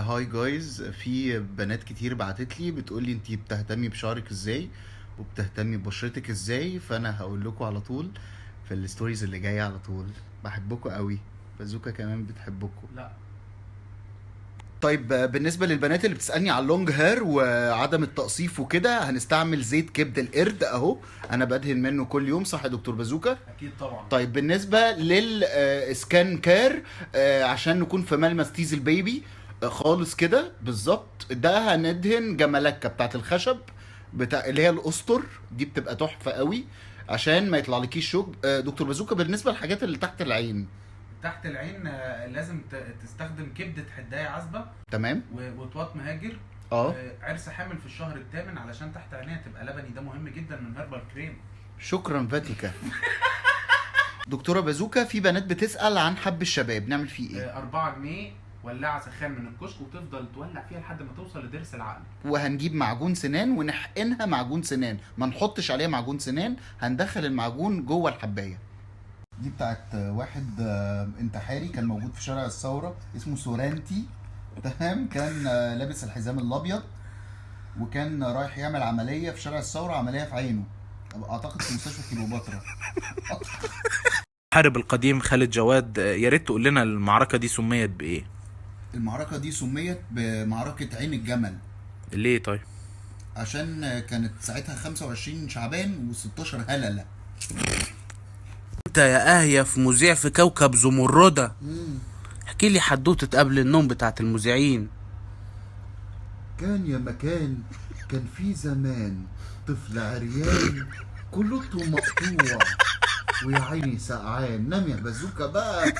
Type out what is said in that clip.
هاي جايز، في بنات كتير بعتت لي بتقول لي انتي بتهتمي بشعرك ازاي وبتهتمي ببشرتك ازاي، فانا هقول لكم على طول في الستوريز اللي جايه على طول. بحبكم قوي، بازوكا كمان بتحبكم. لا. طيب بالنسبه للبنات اللي بتسالني على اللونج هير وعدم التقصيف وكده، هنستعمل زيت كبد القرد اهو، انا بدهن منه كل يوم، صح يا دكتور بازوكا؟ اكيد طبعا. طيب بالنسبه للسكان كير، عشان نكون في ملمس تيز البيبي خالص كده بالظبط، ده هندهن جمالكه بتاعت الخشب، بتاع اللي هي الاسطر دي، بتبقى تحفه قوي عشان ما يطلعلكيش شوك. دكتور بازوكا بالنسبه للحاجات اللي تحت العين. تحت العين لازم تستخدم كبدة حداية عزبة تمام. وطواط مهاجر. اه. عرس حامل في الشهر الثامن علشان تحت عينيها تبقى لبني، ده مهم جدا من هيربال كريم. شكرا فاتيكا. دكتوره بازوكا، في بنات بتسال عن حب الشباب، نعمل فيه ايه؟ 4 جنيه ولاعة سخان من الكشك وتفضل تولع فيها لحد ما توصل لضرس العقل. وهنجيب معجون سنان ونحقنها معجون سنان، ما نحطش عليها معجون سنان، هندخل المعجون جوه الحبايه. دي بتاعت واحد انتحاري كان موجود في شارع الثوره اسمه سورانتي، تمام؟ كان لابس الحزام الابيض وكان رايح يعمل عمليه في شارع الثوره، عمليه في عينه، اعتقد في مستشفى كيلوباترا. المحارب القديم خالد جواد، يا ريت تقول لنا المعركة دي سميت بإيه؟ المعركه دي سميت بمعركه عين الجمل. ليه طيب؟ عشان كانت ساعتها 25 شعبان و16 هلله. انت يا اهيف مذيع في كوكب زمردة، احكي لي حدوتة قبل النوم بتاعت المذيعين. كان يا مكان، كان في زمان طفل عريان كلته مقطوع ويا عيني سقعان. نام يا بازوكا بقى.